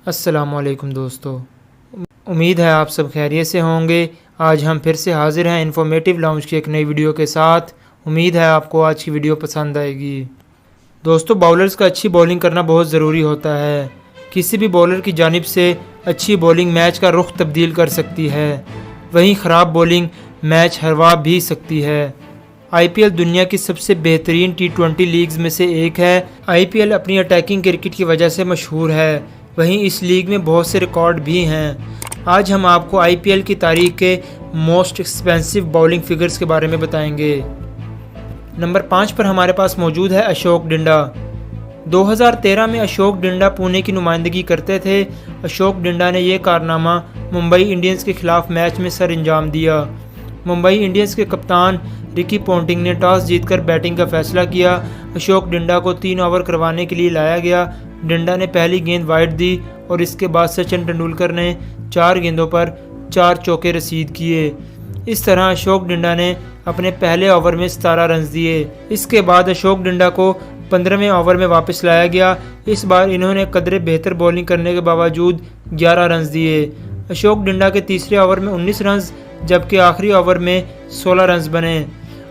अस्सलामुअलैकुम दोस्तों, उम्मीद है आप सब खैरियत से होंगे। आज हम फिर से हाज़िर हैं इन्फॉर्मेटिव लाउंज की एक नई वीडियो के साथ। उम्मीद है आपको आज की वीडियो पसंद आएगी। दोस्तों, बॉलर्स का अच्छी बॉलिंग करना बहुत ज़रूरी होता है। किसी भी बॉलर की जानिब से अच्छी बॉलिंग मैच का रुख तब्दील कर सकती है, वहीं ख़राब बॉलिंग मैच हरवा भी सकती है। IPL दुनिया की सबसे बेहतरीन T20 लीग्स में से एक है। IPL अपनी अटैकिंग क्रिकेट की वजह से मशहूर है, वहीं इस लीग में बहुत से रिकॉर्ड भी हैं। आज हम आपको IPL की तारीख के मोस्ट एक्सपेंसिव बॉलिंग फिगर्स के बारे में बताएंगे। नंबर 5 पर हमारे पास मौजूद है अशोक डिंडा। 2013 में अशोक डिंडा पुणे की नुमाइंदगी करते थे। अशोक डिंडा ने यह कारनामा मुंबई इंडियंस के खिलाफ मैच में सर अंजाम दिया। मुंबई इंडियंस के कप्तान रिकी पोंटिंग ने टॉस जीतकर बैटिंग का फैसला किया। अशोक डिंडा को 3 ओवर करवाने के लिए लाया गया। डिंडा ने पहली गेंद वाइड दी और इसके बाद सचिन तेंदुलकर ने 4 गेंदों पर 4 चौके रसीद किए। इस तरह अशोक डिंडा ने अपने पहले ओवर में 17 रन दिए। इसके बाद अशोक डिंडा को 15वें ओवर में वापस लाया गया। इस बार इन्होंने कदरे बेहतर बॉलिंग करने के बावजूद 11 रन दिए। अशोक डिंडा के तीसरे ओवर में 19 रन जबकि आखिरी ओवर में 16 रन बने।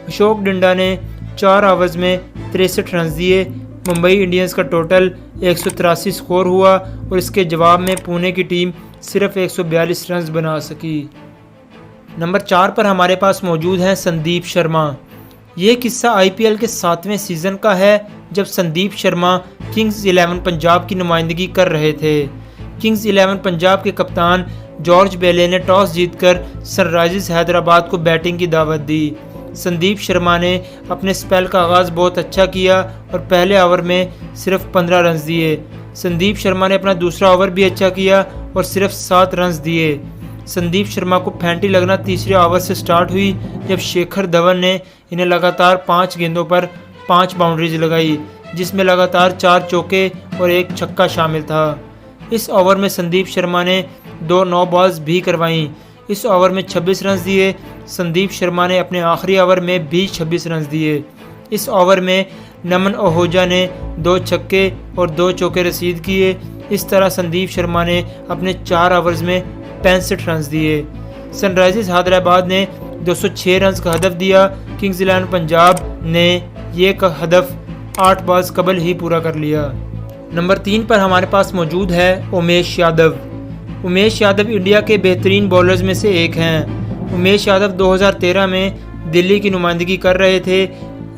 अशोक डिंडा ने 4 ओवर्स में 63 रन दिए। मुंबई इंडियंस का टोटल 183 स्कोर हुआ और इसके जवाब में पुणे की टीम सिर्फ 142 रन बना सकी। नंबर 4 पर हमारे पास मौजूद हैं संदीप शर्मा। ये किस्सा IPL के 7वें सीज़न का है, जब संदीप शर्मा किंग्स 11 पंजाब की नुमाइंदगी कर रहे थे। किंग्स 11 पंजाब के कप्तान जॉर्ज बेले ने टॉस जीतकर सनराइजर्स हैदराबाद को बैटिंग की दावत दी। संदीप शर्मा ने अपने स्पेल का आगाज़ बहुत अच्छा किया और पहले ओवर में सिर्फ 15 रन दिए। संदीप शर्मा ने अपना दूसरा ओवर भी अच्छा किया और सिर्फ 7 रन दिए। संदीप शर्मा को फैंटी लगना तीसरे ओवर से स्टार्ट हुई, जब शेखर धवन ने इन्हें लगातार 5 गेंदों पर 5 बाउंड्रीज लगाई, जिसमें लगातार 4 चौके और 1 छक्का शामिल था। इस ओवर में संदीप शर्मा ने 2 नो बॉल्स भी करवाईं। इस ओवर में 26 रन दिए। संदीप शर्मा ने अपने आखिरी ओवर में भी 26 रन दिए। इस ओवर में नमन ओहोजा ने 2 छक्के और 2 चौके रसीद किए। इस तरह संदीप शर्मा ने अपने 4 ओवर्स में 65 रन दिए। सनराइजर्स हैदराबाद ने 206 रन का हदफ दिया। किंग्स 11 पंजाब ने ये हदफ 8 बॉल्स कबल ही पूरा कर लिया। नंबर 3 पर हमारे पास मौजूद है उमेश यादव। उमेश यादव इंडिया के बेहतरीन बॉलर्स में से एक हैं। उमेश यादव 2013 में दिल्ली की नुमाइंदगी कर रहे थे।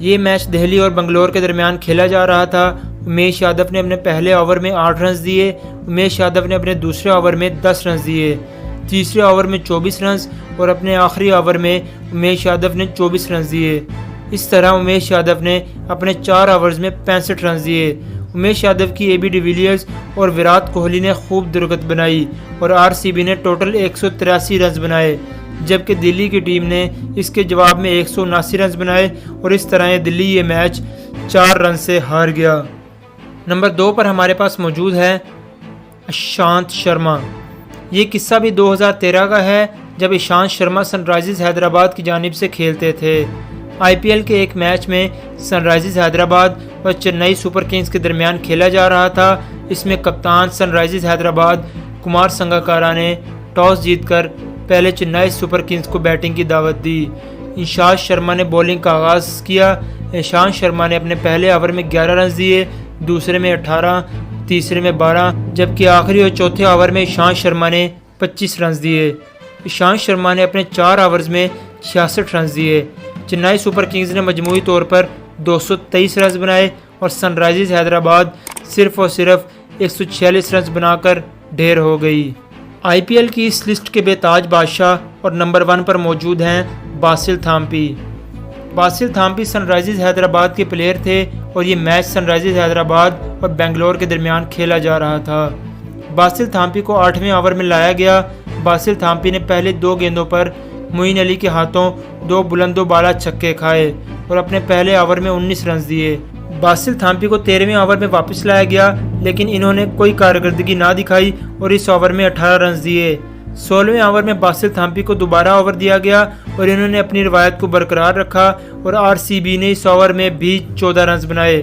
ये मैच दिल्ली और बंगलोर के दरमियान खेला जा रहा था। उमेश यादव ने अपने पहले ओवर में 8 रन दिए। उमेश यादव ने अपने दूसरे ओवर में 10 रन दिए। तीसरे ओवर में 24 रन और अपने आखिरी ओवर में उमेश यादव ने 24 रन दिए। इस तरह उमेश यादव ने अपने 4 ओवर्स में 65 रन दिए। उमेश यादव की AB डिविलियर्स और विराट कोहली ने खूब दुर्गत बनाई और RCB ने टोटल 183 रन बनाए, जबकि दिल्ली की टीम ने इसके जवाब में 179 रन बनाए और इस तरह दिल्ली ये मैच 4 रन से हार गया। नंबर 2 पर हमारे पास मौजूद है ईशांत शर्मा। ये किस्सा भी 2013 का है, जब ईशांत शर्मा सनराइजर्स हैदराबाद की जानिब से खेलते थे। IPL के एक मैच में सनराइजर्स हैदराबाद और चेन्नई सुपर किंग्स के दरमियान खेला जा रहा था। इसमें कप्तान सनराइजर्स हैदराबाद कुमार संगकारा ने टॉस जीतकर पहले चेन्नई सुपर किंग्स को बैटिंग की दावत दी। ईशांत शर्मा ने बॉलिंग का आगाज़ किया। ईशांत शर्मा ने अपने पहले ओवर में 11 रन दिए, दूसरे में 18, तीसरे में 12, जबकि आखिरी और चौथे ओवर में ईशांत शर्मा ने 25 रन दिए। ईशांत शर्मा ने अपने 4 ओवर्स में 66 रन दिए। चेन्नई सुपर किंग्स ने मजमूई तौर पर 223 रन बनाए और सनराइजर्स हैदराबाद सिर्फ और सिर्फ 146 रन बनाकर ढेर हो गई। IPL की इस लिस्ट के बेताज बादशाह और नंबर 1 पर मौजूद हैं बासिल थाम्पी। बासिल थाम्पी सनराइजर्स हैदराबाद के प्लेयर थे और ये मैच सनराइजर्स हैदराबाद और बेंगलोर के दरमियान खेला जा रहा था। बासिल थाम्पी को 8वें ओवर में लाया गया। बासिल थाम्पी ने पहले 2 गेंदों पर मोइन अली के हाथों 2 बुलंदो बाला छक्के खाए और अपने पहले ओवर में 19 रन दिए। बासिल थाम्पी को 13वें ओवर में वापस लाया गया, लेकिन इन्होंने कोई कारकर्दगी ना दिखाई और इस ओवर में 18 रन दिए। 16वें ओवर में बासिल थाम्पी को दोबारा ओवर दिया गया और इन्होंने अपनी रवायत को बरकरार रखा और RCB ने इस ओवर में भी 14 रन बनाए।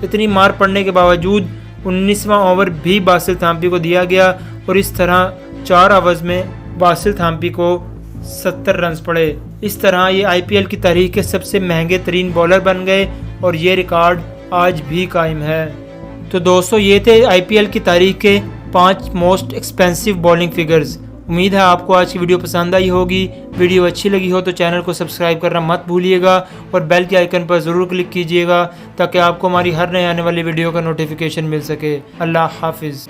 इतनी मार पड़ने के बावजूद 19वां ओवर भी बासिल थाम्पी को दिया गया और इस तरह 4 ओवर्स में बासिल थाम्पी को 70 रन पड़े। इस तरह ये IPL की तारीख के सबसे महंगे तरीन बॉलर बन गए और ये रिकॉर्ड आज भी कायम है। तो दोस्तों ये थे IPL की तारीख के 5 मोस्ट एक्सपेंसिव बॉलिंग फिगर्स। उम्मीद है आपको आज की वीडियो पसंद आई होगी। वीडियो अच्छी लगी हो तो चैनल को सब्सक्राइब करना मत भूलिएगा और बेल के आइकन पर ज़रूर क्लिक कीजिएगा ताकि आपको हमारी हर नए आने वाली वीडियो का नोटिफिकेशन मिल सके। अल्लाह हाफिज़।